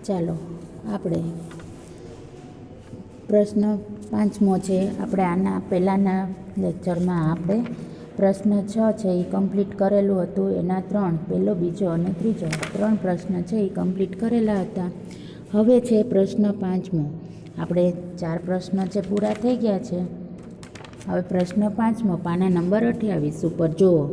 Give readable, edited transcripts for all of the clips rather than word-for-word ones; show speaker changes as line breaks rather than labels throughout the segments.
ચાલો આપણે પ્રશ્ન 5મો છે. આપણે આના પહેલાંના લેક્ચરમાં આપણે પ્રશ્ન 6 છે એ કમ્પ્લીટ કરેલું હતું. એના 3, પહેલો, બીજો અને ત્રીજો 3 પ્રશ્ન છે એ કમ્પ્લીટ કરેલા હતા. હવે છે પ્રશ્ન 5મો. આપણે 4 પ્રશ્ન છે પૂરા થઈ ગયા છે. હવે પ્રશ્ન 5મો પાના નંબર 28 ઉપર જુઓ.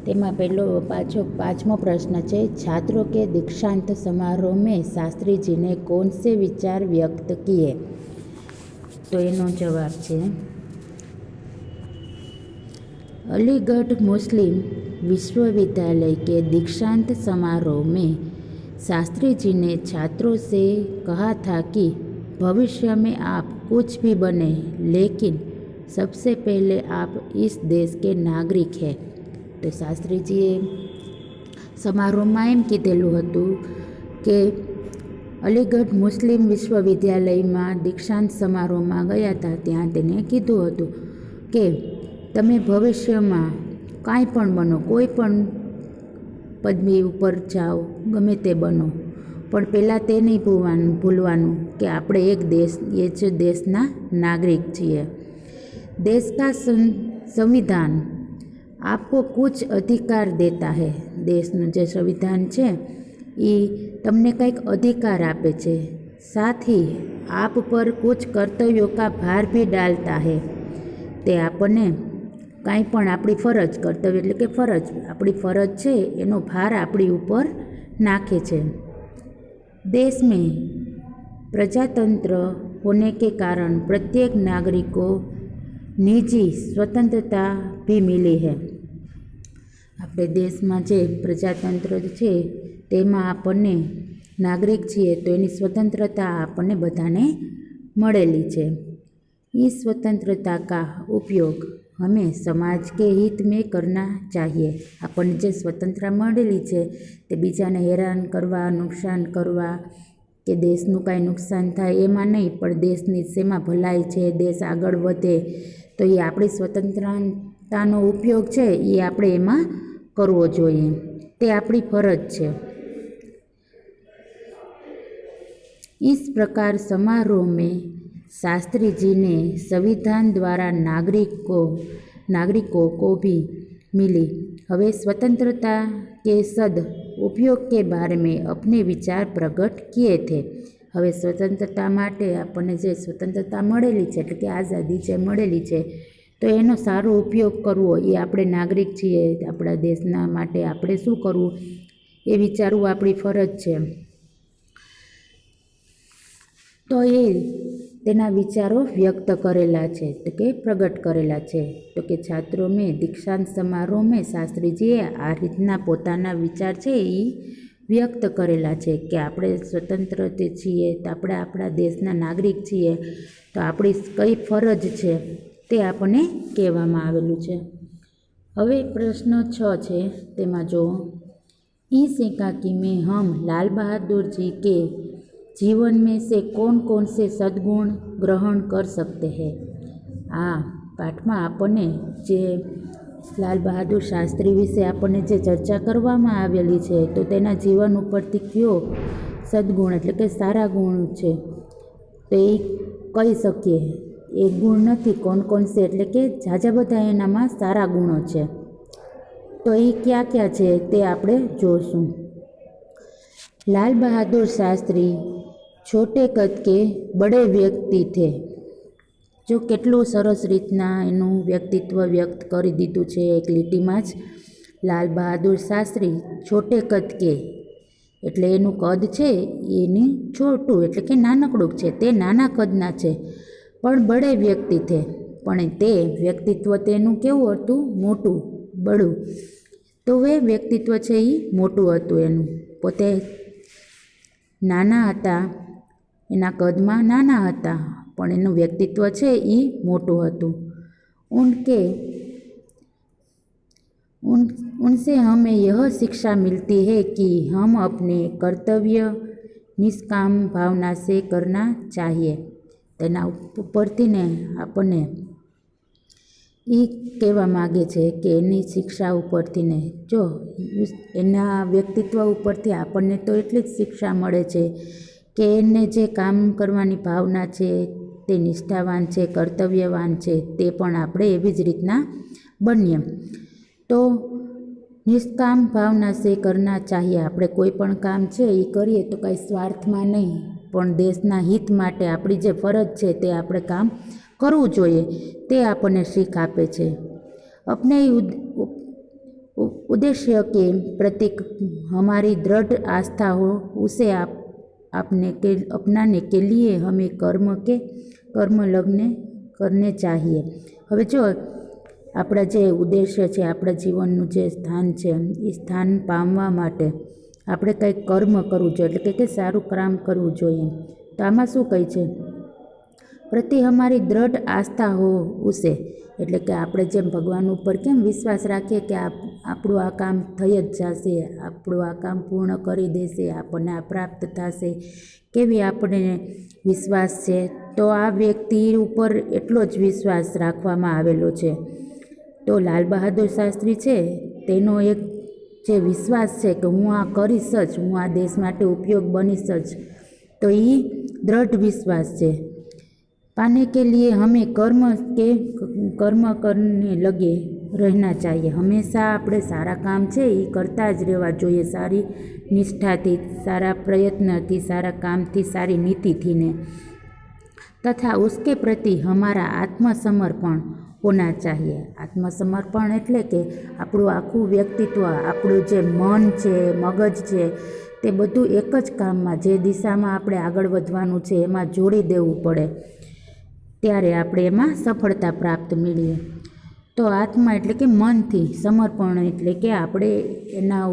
તેમાં પહેલો 5મો પ્રશ્ન છે, छात्रों के दीक्षांत समारोह में शास्त्री जी ने कौन से विचार व्यक्त किए? तो एनो जवाब है अलीगढ़ मुस्लिम विश्वविद्यालय के दीक्षांत समारोह में शास्त्री जी ने छात्रों से कहा था कि भविष्य में आप कुछ भी बने, लेकिन सबसे पहले आप इस देश के नागरिक हैं. तो શાસ્ત્રીજીએ સમારોહમાં એમ કીધેલું હતું કે અલીગઢ મુસ્લિમ વિશ્વવિદ્યાલયમાં દીક્ષાંત સમારોહમાં ગયા હતા. ત્યાં તેને કીધું હતું કે તમે ભવિષ્યમાં કાંઈ પણ બનો, કોઈ પણ પદવી ઉપર જાઓ, ગમે તે બનો, પણ પહેલાં તે નહીં ભૂલવાનું કે આપણે એ જ દેશના નાગરિક છીએ. देश का संविधान आपको कुछ अधिकार देता है. દેશનું જે સંવિધાન છે એ તમને કંઈક અધિકાર આપે છે. साथ ही आप पर कुछ कर्तव्यों का भार भी डालता है. તે આપણને કાંઈ પણ આપણી ફરજ, કર્તવ્ય એટલે કે ફરજ, આપણી ફરજ છે એનો ભાર આપણી ઉપર નાખે છે. देश में प्रजातंत्र होने के कारण प्रत्येक नागरिक को निजी स्वतंत्रता भी मिली है. આપણે દેશમાં જે પ્રજાતંત્ર છે તેમાં આપણને નાગરિક છીએ તો એની સ્વતંત્રતા આપણને બધાને મળેલી છે. इस स्वतंत्रता का उपयोग हमें समाज के हित में करना चाहिए. આપણને જે સ્વતંત્રતા મળેલી છે તે બીજાને હેરાન કરવા, નુકસાન કરવા કે દેશનું કાંઈ નુકસાન થાય એમાં નહીં, પણ દેશની શેમાં ભલાઈ છે, દેશ આગળ વધે, તો એ આપણી સ્વતંત્રતાનો ઉપયોગ છે એ આપણે એમાં કરવો જોઈએ. તે આપણી ફરજ છે. इस प्रकार समारोह में शास्त्री जी ने संविधान द्वारा नागरिकों को भी मिली. હવે स्वतंत्रता के सद उपयोग के बारे में अपने विचार प्रकट किए थे. હવે સ્વતંત્રતા માટે આપણને જે સ્વતંત્રતા મળેલી છે એટલે કે આઝાદી જે મળેલી છે તો એનો સારો ઉપયોગ કરવો, એ આપણે નાગરિક છીએ, આપણા દેશના માટે આપણે શું કરવું એ વિચારવું આપણી ફરજ છે. તો એ તેના વિચારો વ્યક્ત કરેલા છે, તો કે પ્રગટ કરેલા છે. તો કે છાત્રો મેં દીક્ષાંત સમારોહ મેં શાસ્ત્રીજીએ આ રીતના પોતાના વિચાર છે એ વ્યક્ત કરેલા છે કે આપણે સ્વતંત્ર છીએ, તો આપણે આપણા દેશના નાગરિક છીએ, તો આપણી કઈ ફરજ છે તે આપણને કહેવામાં આવેલું છે. હવે પ્રશ્ન 6 છે તેમાં જો ई एकाकी में हम लाल बहादुर जी के जीवन में से कौन कौन से सद्गुण ग्रहण कर सकते हैं? આ પાઠમાં આપણને જે લાલ બહાદુર શાસ્ત્રી વિશે આપણને જે ચર્ચા કરવામાં આવેલી છે તો તેના જીવન ઉપરથી કયો સદ્ગુણ એટલે કે સારા ગુણ છે તો એ કહી શકીએ. એક ગુણ નથી, કોણ છે એટલે કે ઝાઝા બધા એનામાં સારા ગુણો છે. તો એ ક્યાં ક્યાં છે તે આપણે જોશું. લાલ બહાદુર શાસ્ત્રી છોટે કદ કે બડે વ્યક્તિ થે. જો કેટલું સરસ રીતના એનું વ્યક્તિત્વ વ્યક્ત કરી દીધું છે એક લીટીમાં જ. લાલ બહાદુર શાસ્ત્રી છોટે કદ કે એટલે એનું કદ છે એની છોટું એટલે કે નાનકડું છે, તે નાના કદના છે. પણ બડે વ્યક્તિ થે, પણ તે વ્યક્તિત્વ તેનું કેવું હતું? મોટું, બડું. તો એ વ્યક્તિત્વ છે એ મોટું હતું એનું. પોતે નાના હતા, એના કદમાં નાના હતા, પણ એનું વ્યક્તિત્વ છે એ મોટું હતું. उनसे हमें यह शिक्षा मिलती है कि हम अपने कर्तव्य निष्काम भावना से करना चाहिए. તેના ઉપરથી ને આપણને એ કહેવા માગે છે કે એની શિક્ષા ઉપરથી ને જો એના વ્યક્તિત્વ ઉપરથી આપણને તો એટલી જ શિક્ષા મળે છે કે એને જે કામ કરવાની ભાવના છે, તે નિષ્ઠાવાન છે, કર્તવ્યવાન છે, તે પણ આપણે એવી જ રીતના બનીએ. તો નિષ્કામ ભાવના સે કરના ચાહીએ. આપણે કોઈ પણ કામ છે એ કરીએ તો કાંઈ સ્વાર્થમાં નહીં, પણ દેશના હિત માટે આપણી જે ફરજ છે તે આપણે કામ કરવું જોઈએ, તે આપણને શીખ આપે છે. अपने उद्देश्य के प्रति हमारी दृढ़ आस्था हो, उसे अपनाने के लिए हमें कर्म लग्न करने चाहिए. હવે જો આપણા જે ઉદ્દેશ્ય છે, આપણા જીવનનું જે સ્થાન છે, એ સ્થાન પામવા માટે આપણે કંઈક કર્મ કરવું જોઈએ, એટલે કે સારું કામ કરવું જોઈએ. તો આમાં શું કહે છે? પ્રતિ અમારી દ્રઢ આસ્થા હો ઉસે, એટલે કે આપણે જેમ ભગવાન ઉપર કેમ વિશ્વાસ રાખીએ કે આપણું આ કામ થઈ જ જશે, આપણું આ કામ પૂર્ણ કરી દેશે, આપણને આ પ્રાપ્ત થશે, કેવી આપણને વિશ્વાસ છે. તો આ વ્યક્તિ ઉપર એટલો જ વિશ્વાસ રાખવામાં આવેલો છે. તો લાલ બહાદુર શાસ્ત્રી છે, તેનો એક જે વિશ્વાસ છે કે હું આ કરીશ જ, હું આ દેશ માટે ઉપયોગ બનીશ જ, તો એ દ્રઢ વિશ્વાસ છે. पाने के लिए हमें कर्म करने लगे रहना चाहिए. હંમેશા આપણે સારા કામ છે એ કરતા જ રહેવા જોઈએ, સારી નિષ્ઠાથી, સારા પ્રયત્નથી, સારા કામથી, સારી નીતિથી ને. તથા ઉસકે પ્રતિ હમારા આત્મસમર્પણ હોના ચાહીએ. આત્મસમર્પણ એટલે કે આપણું આખું વ્યક્તિત્વ, આપણું જે મન છે, મગજ છે, તે બધું એક જ કામમાં, જે દિશામાં આપણે આગળ વધવાનું છે એમાં જોડી દેવું પડે, ત્યારે આપણે એમાં સફળતા પ્રાપ્ત મેળવીએ. તો આત્મા એટલે કે મનથી, સમર્પણ એટલે કે આપણે એના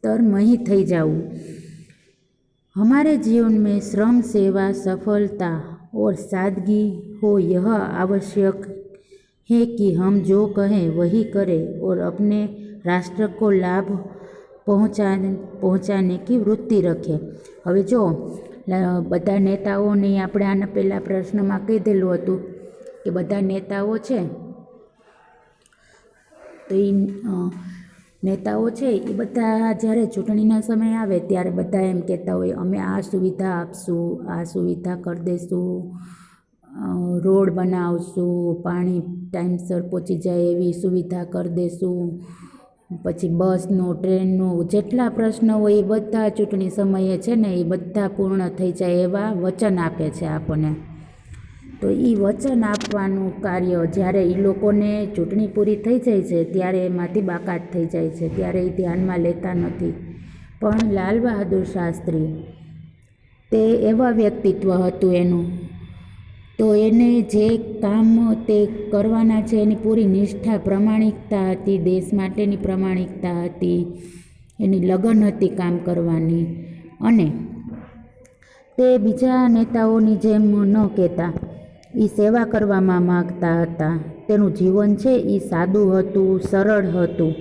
તરમહી થઈ જવું. हमारे जीवन में श्रम, सेवा, सफलता और सादगी हो, यह आवश्यक है कि हम जो कहें वही करें और अपने राष्ट्र को लाभ पहुंचाने की वृत्ति रखें. હવે જો બધા નેતાઓને આપણે આના પહેલાં પ્રશ્નમાં કીધેલું હતું કે બધા નેતાઓ છે, તો એ નેતાઓ છે એ બધા જ્યારે ચૂંટણીના સમય આવે ત્યારે બધા એમ કહેતા હોય અમે આ સુવિધા આપશું, આ સુવિધા કરી દઈશું, રોડ બનાવશું, પાણી ટાઈમસર પહોંચી જાય એવી સુવિધા કરી દઈશું, પછી બસનું, ટ્રેનનું, જેટલા પ્રશ્નો હોય એ બધા ચૂંટણી સમયે છે ને એ બધા પૂર્ણ થઈ જાય એવા વચન આપે છે આપણને. તો એ વચન આપવાનું કાર્ય જ્યારે એ લોકોને ચૂંટણી પૂરી થઈ જાય છે ત્યારે એમાંથી બાકાત થઈ જાય છે, ત્યારે એ ધ્યાનમાં લેતા નથી. પણ લાલ બહાદુર શાસ્ત્રી, તે એવા વ્યક્તિત્વ હતું એનું, તો એને જે કામ તે કરવાના છે એની પૂરી નિષ્ઠા, પ્રમાણિકતા હતી, દેશ માટેની પ્રમાણિકતા હતી, એની લગન હતી કામ કરવાની. અને તે બીજા નેતાઓની જેમ ન કહેતા, એ સેવા કરવામાં માગતા હતા. તેનું જીવન છે એ સાદું હતું, સરળ હતું.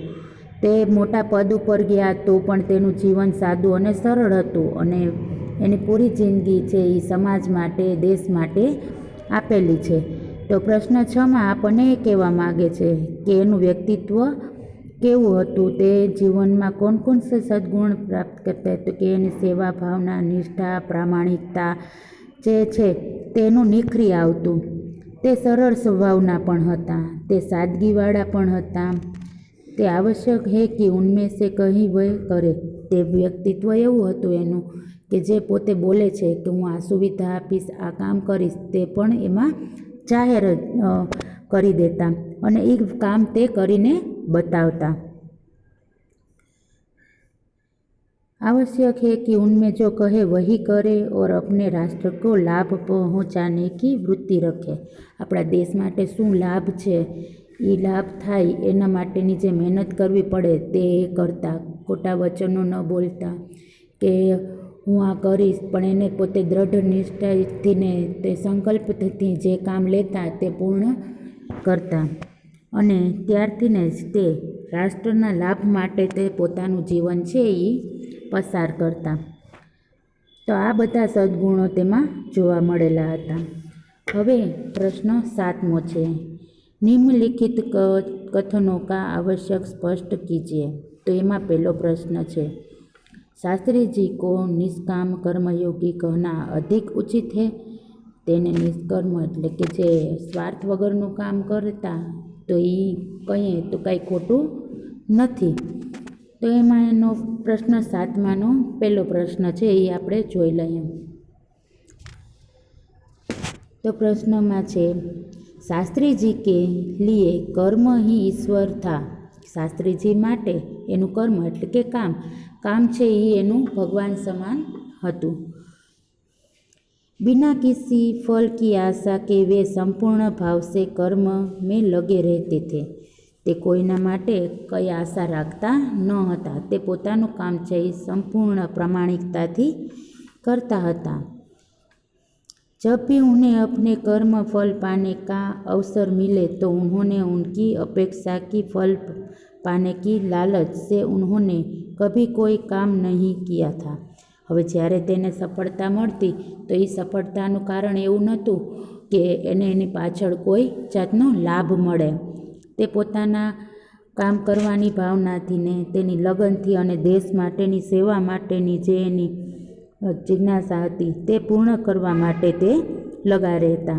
તે મોટા પદ ઉપર ગયા તો પણ તેનું જીવન સાદું અને સરળ હતું, અને એની પૂરી જિંદગી છે એ સમાજ માટે, દેશ માટે આપેલી છે. તો પ્રશ્ન 6માં આપણને એ કહેવા માગે છે કે એનું વ્યક્તિત્વ કેવું હતું, તે જીવનમાં કોણ સદગુણ પ્રાપ્ત કરતા, તો કે એની સેવા ભાવના, નિષ્ઠા, પ્રામાણિકતા જે છે તેનું નિખરી આવતું. તે સરળ સ્વભાવના પણ હતા, તે સાદગીવાળા પણ હતા. તે આવશ્યક હે કે ઉનમે સે કહી વહ કરે. તે વ્યક્તિત્વ એવું હતું એનું કે જે પોતે બોલે છે કે હું આ સુવિધા આપીશ, આ કામ કરીશ, તે પણ એમાં જાહેર કરી દેતા અને એ કામ તે કરીને બતાવતા. आवश्यक है कि उनमें जो कहे वही करे और अपने राष्ट्र को लाभ पहुँचाने की वृत्ति रखे. આપણા દેશ માટે શું લાભ છે એ લાભ થાય એના માટેની જે મહેનત કરવી પડે તે કરતા, ખોટા વચનો ન બોલતા કે હું આ કરીશ, પણ એને પોતે દ્રઢ નિષ્ઠાથી ને તે સંકલ્પથી જે કામ લેતા તે પૂર્ણ કરતા. અને ત્યારથી ને જ તે રાષ્ટ્રના લાભ માટે તે પોતાનું જીવન છે એ પસાર કરતા. તો આ બધા સદગુણો તેમાં જોવા મળેલા હતા. હવે પ્રશ્ન 7મો છે निम्नलिखित कथनों का आवश्यक स्पष्ट कीजिए। तो एમાં પહેલો પ્રશ્ન છે, शास्त्री जी को निष्काम कर्मयोगी कहना अधिक उचित है। તેને નિષ્કર્મ એટલે કે જે સ્વાર્થ વગરનું કામ કરતા તો એ કહીએ તો કાંઈ ખોટું નથી। તો એમાં એનો પ્રશ્ન 7માનો પહેલો પ્રશ્ન છે એ આપણે જોઈ લઈએ। તો પ્રશ્નમાં છે, શાસ્ત્રી જી કે લીએ કર્મ ही ईश्वर था। શાસ્ત્રીજી માટે એનું કર્મ એટલે કે કામ છે એ એનું ભગવાન સમાન હતું। बिना किसी फल की आशा के वे संपूर्ण भाव से कर्म में लगे रहते थे। તે કોઈના માટે કઈ આશા રાખતા ન હતા, તે પોતાનું કામ છે એ સંપૂર્ણ प्रामाणिकताથી करता હતા। जब भी उन्हें अपने कर्म फल पाने का अवसर मिले तो उन्होंने उनकी अपेक्षा की फल पाने की लालच से उन्होंने कभी कोई काम नहीं किया था। હવે જ્યારે તેને સફળતા મળતી તો એ સફળતાનું કારણ એવું નહોતું કે એને એની પાછળ કોઈ જાતનો લાભ મળે। તે પોતાના કામ કરવાની ભાવનાથી ને તેની લગનથી અને દેશ માટેની સેવા માટેની જે એની જિજ્ઞાસા હતી તે પૂર્ણ કરવા માટે તે લગા રહેતા।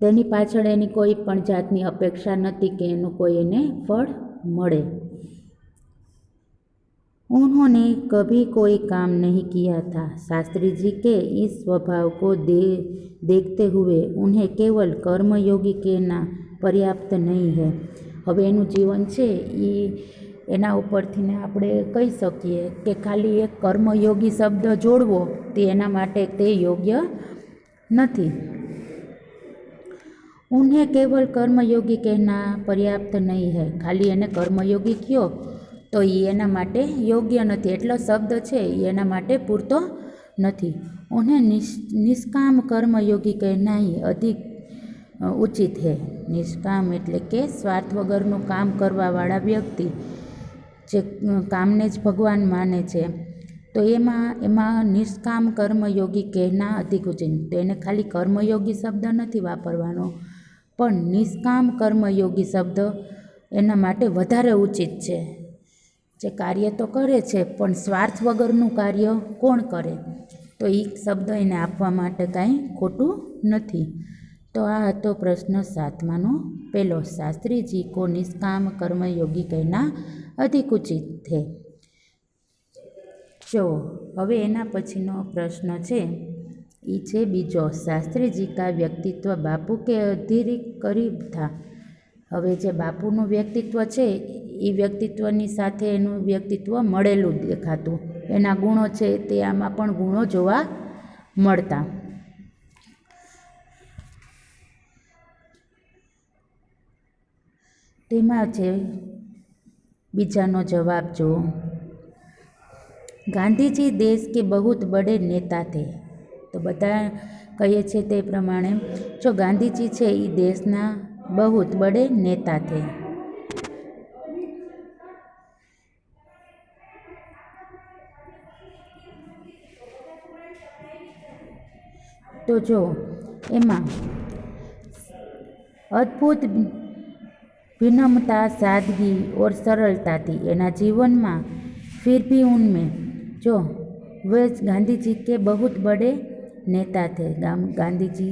તેની પાછળ એની કોઈ પણ જાતની અપેક્ષા નથી કે એનું કોઈ એને ફળ મળે। उन्होंने कभी कोई काम नहीं किया था। शास्त्री जी के इस स्वभाव को देखते हुए उन्हें केवल कर्मयोगी कहना पर्याप्त नहीं है। હવે એનું જીવન છે એ એના ઉપરથી ને આપણે કહી શકીએ કે ખાલી એક કર્મયોગી શબ્દ જોડવો તે એના માટે તે યોગ્ય નથી। उन्हें केवल कर्मयोगी कहना पर्याप्त नहीं है। ખાલી એને કર્મયોગી કયો તો એ એના માટે યોગ્ય નથી, એટલો શબ્દ છે એ એના માટે પૂરતો નથી। उन्हें निष्काम कर्मयोगी कहना ही अधिक उचित है। નિષ્કામ એટલે કે સ્વાર્થ વગરનું કામ કરવાવાળા વ્યક્તિ જે કામને જ ભગવાન માને છે તો એમાં નિષ્કામ કર્મયોગી કહેના અધિક ઉચિત। તો એને ખાલી કર્મયોગી શબ્દ નથી વાપરવાનો, પણ નિષ્કામ કર્મયોગી શબ્દ એના માટે વધારે ઉચિત છે। જે કાર્ય તો કરે છે પણ સ્વાર્થ વગરનું કાર્ય કોણ કરે, તો એ શબ્દ એને આપવા માટે કાંઈ ખોટું નથી। તો આ હતો પ્રશ્ન 7માનો પહેલો, શાસ્ત્રી જી કો નિષ્કામ કર્મયોગી કહેના અધિક ઉચિત છે। જો હવે એના પછીનો પ્રશ્ન છે એ છે બીજો, શાસ્ત્રી જી કા વ્યક્તિત્વ બાપુ કે અધિક કરીબ થા। હવે જે બાપુનું વ્યક્તિત્વ છે એ વ્યક્તિત્વની સાથે એનું વ્યક્તિત્વ મળેલું દેખાતું, એના ગુણો છે તે આમાં પણ ગુણો જોવા મળતા। તેમાં છે બીજાનો જવાબ જો, गांधी जी देश के बहुत बड़े नेता थे। તો બધા કહીએ છે તે પ્રમાણે જો ગાંધીજી છે એ દેશના बहुत बड़े नेता थे। तो जो એમાં अद्भुत विनम्रता, सादगी और सरलता थी एना जीवन में। फिर भी उनमें जो वे गांधी जी के बहुत बड़े नेता थे, गांधी जी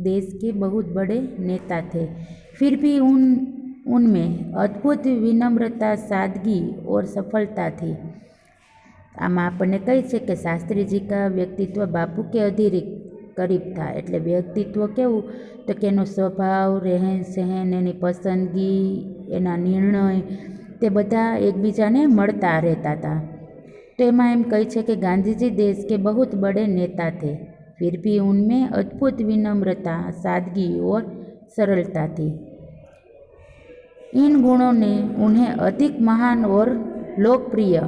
देश के बहुत बड़े नेता थे, फिर भी उनमें अद्भुत विनम्रता, सादगी और सफलता थी। आम आपने कही है कि शास्त्री जी का व्यक्तित्व बापू के अधीरिक करीब था, एटले व्यक्तित्व केवुं तो कि एनो स्वभाव, रहन सहन, एनी पसंदगी, एना निर्णय ते बधा एकबीजाने मळता रहता था। तो एमां एम कही है कि गांधीजी देश के बहुत बड़े नेता थे, फिर भी उनमें अद्भुत विनम्रता, सादगी और सरलता थी। इन गुणों ने उन्हें अधिक महान और लोकप्रिय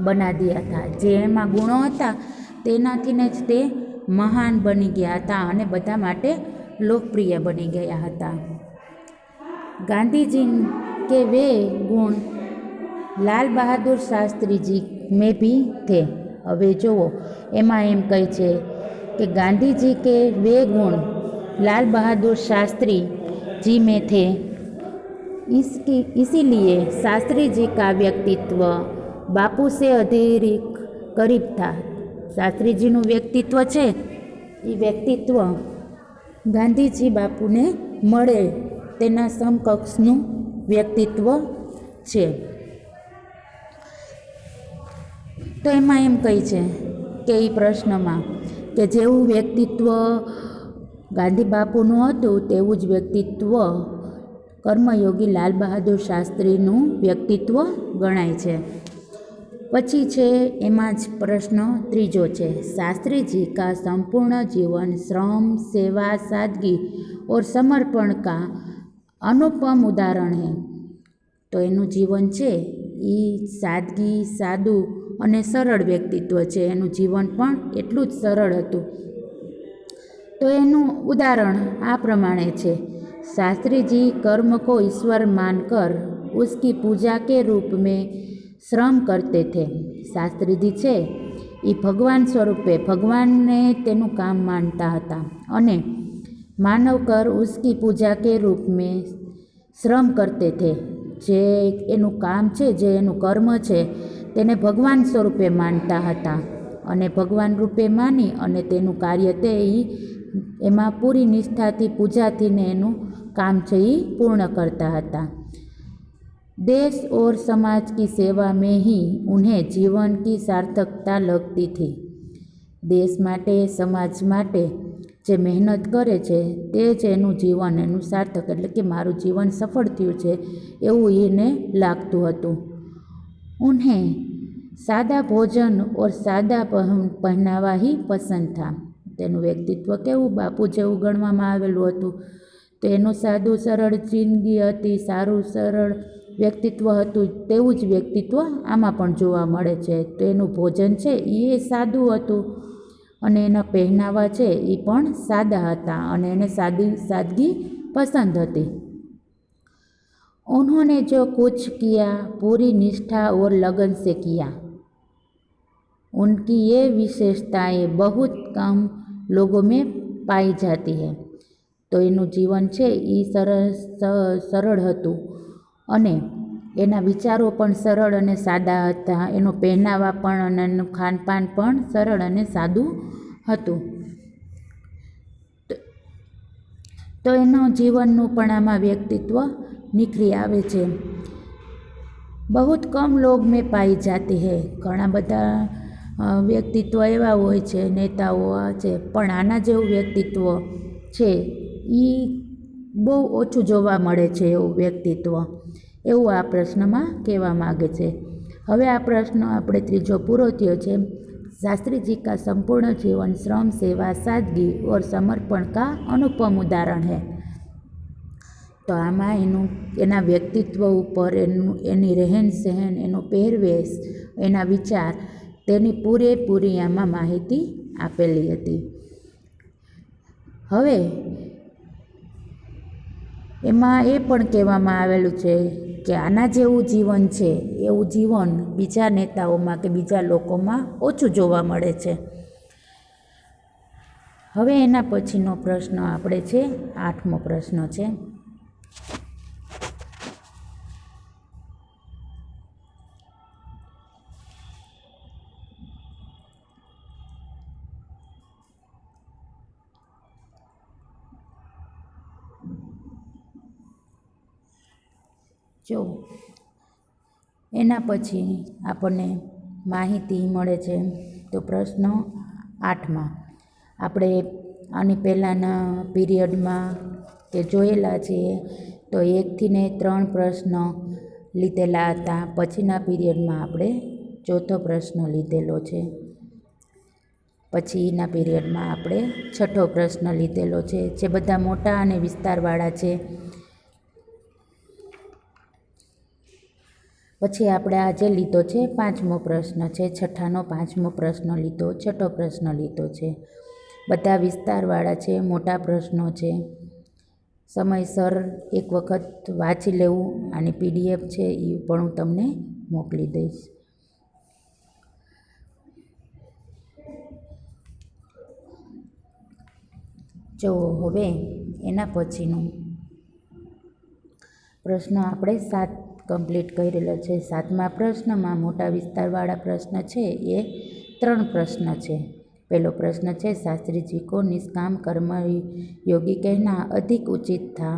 बना दिया था। जे एमां गुणों हता तेनाथी ने ज ते महान बनी गया था अने बधा माटे लोकप्रिय बनी गया हता। गांधी जी के वे गुण लाल बहादुर शास्त्री जी में भी थे। हवे जुओ एमां एम कहे छे कि गांधी जी के वे गुण लाल बहादुर शास्त्री जी में थे। इसीलिए शास्त्री जी का व्यक्तित्व बापू से अधिक करीब था। शास्त्री जीનું વ્યક્તિત્વ છે એ વ્યક્તિત્વ ગાંધીજી બાપુને મળે તેના સમકક્ષનું વ્યક્તિત્વ છે. તો એમાં એમ કહે છે કે એ પ્રશ્નમાં કે જેવું વ્યક્તિત્વ ગાંધી બાપુનું હતું તેવું જ વ્યક્તિત્વ કર્મયોગી લાલ બહાદુર શાસ્ત્રીનું વ્યક્તિત્વ ગણાય છે. પછી છે એમાં જ પ્રશ્ન ત્રીજો છે, शास्त्री का संपूर्ण जीवन श्रम सेवा सादगी और समर्पण का अनुपम उदाहरण है. તો એનું જીવન છે એ સાદગી, સાદું અને સરળ વ્યક્તિત્વ છે. એનું જીવન પણ એટલું જ સરળ હતું. તો એનું ઉદાહરણ આ પ્રમાણે છે, शास्त्री जी कर्म को ईश्वर मानकर उसकी पूजा के रूप में શ્રમ કરતે થે. શાસ્ત્રીજી છે એ ભગવાન સ્વરૂપે ભગવાનને તેનું કામ માનતા હતા અને માનવ કર ઉસકી પૂજા કે રૂપ મેં શ્રમ કરતે થે. જે એનું કામ છે, જે એનું કર્મ છે તેને ભગવાન સ્વરૂપે માનતા હતા અને ભગવાન રૂપે માની અને તેનું કાર્ય તે એમાં પૂરી નિષ્ઠાથી પૂજાથી ને એનું કામ છે એ પૂર્ણ કરતા હતા. देश और समाज की सेवा में ही उन्हें जीवन की सार्थकता लगती थी. देश માટે સમાજ માટે જે મહેનત કરે છે તે જ એનું જીવન એનું સાર્થક એટલે કે મારું જીવન સફળ થયું છે એવું એને લાગતું હતું. उन्हें सादा भोजन और सादा पहनावा ही पसंद था. તેનું વ્યક્તિત્વ કેવું બાપુ જેવું ગણવામાં આવેલું હતું. તો એનું સાદું સરળ જિંદગી હતી, સારું સરળ વ્યક્તિત્વ હતું, તેવું જ વ્યક્તિત્વ આમાં પણ જોવા મળે છે. તો એનું ભોજન છે એ સાદું હતું અને એના પહેનાવા છે એ પણ સાદા હતા અને એને સાદગી પસંદ હતી. उन्होंने जो कुछ किया पूरी निष्ठा और लगन से किया. उनकी ये विशेषताएं बहुत कम लोगों में पाई जाती है. તો એનું જીવન છે એ સરળ હતું અને એના વિચારો પણ સરળ અને સાદા હતા. એનો પહેનાવા પણ અને એનું ખાનપાન પણ સરળ અને સાદું હતું. તો એનું જીવનનું પણ આમાં વ્યક્તિત્વ નિખરી આવે છે. બહુત કમ લોગ મેં પાઈ જાતી હૈ. ઘણા બધા વ્યક્તિત્વ એવા હોય છે, નેતાઓ છે, પણ આના જેવું વ્યક્તિત્વ છે એ બહુ ઓછું જોવા મળે છે એવું વ્યક્તિત્વ, એવું આ પ્રશ્નમાં કહેવા માગે છે. હવે આ પ્રશ્ન આપણે ત્રીજો પૂરો થયો છે. शास्त्री जी का संपूर्ण जीवन श्रम सेवा सादगी और समर्पण का अनुपम उदाहरण है. તો આમાં એના વ્યક્તિત્વ ઉપર એની રહેન સહેન, એનો પહેરવેશ, એના વિચાર, તેની પૂરેપૂરી આમાં માહિતી આપેલી હતી. હવે એમાં એ પણ કહેવામાં આવેલું છે કે આના જેવું જીવન છે એવું જીવન બીજા નેતાઓમાં કે બીજા લોકોમાં ઓછું જોવા મળે છે. હવે એના પછીનો પ્રશ્ન આપણે છે 8મો પ્રશ્ન છે. જો એના પછી આપણને માહિતી મળે છે. તો પ્રશ્ન 8માં આપણે આની પહેલાંના પીરિયડમાં કે જોયેલા છીએ તો 1 થી 3 પ્રશ્ન લીધેલા હતા. પછીના પીરિયડમાં આપણે 4થો પ્રશ્ન લીધેલો છે. પછીના પીરિયડમાં આપણે 6થો પ્રશ્ન લીધેલો છે, જે બધા મોટા અને વિસ્તારવાળા છે. પછી આપણે આજે લીધો છે 5મો પ્રશ્ન છે. 6ઠાનો 5મો પ્રશ્ન લીધો, 6થો પ્રશ્ન લીધો છે. બધા વિસ્તારવાળા છે, મોટા પ્રશ્નો છે. સમયસર એક વખત વાંચી લેવું. આની PDF છે એ પણ હું તમને મોકલી દઈશ. જો હવે એના પછીનું પ્રશ્ન આપણે 7 કમ્પ્લીટ કરેલો છે. 7મા પ્રશ્નમાં મોટા વિસ્તારવાળા પ્રશ્ન છે એ 3 પ્રશ્ન છે. पहलो प्रश्न है शास्त्री जी को निष्काम कर्म योगी कहना अधिक उचित था।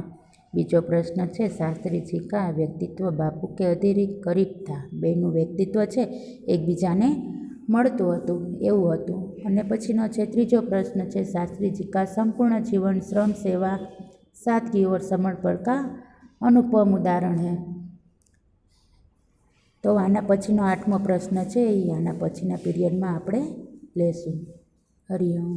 बीजो प्रश्न है शास्त्री जी का व्यक्तित्व बापू के अतिरिक्त करीब था। बेनु व्यक्तित्व है एक बीजा ने मळतुं हतुं एवुं हतुं। अने पछीनो छे त्रीजो प्रश्न है शास्त्री जी का संपूर्ण जीवन श्रम सेवा सादगी और समर्पण का अनुपम उदाहरण है। तो आना पछीनो 8मो प्रश्न है ये आना पछीना पीरियड में आपणे लेशुं। हरिओम।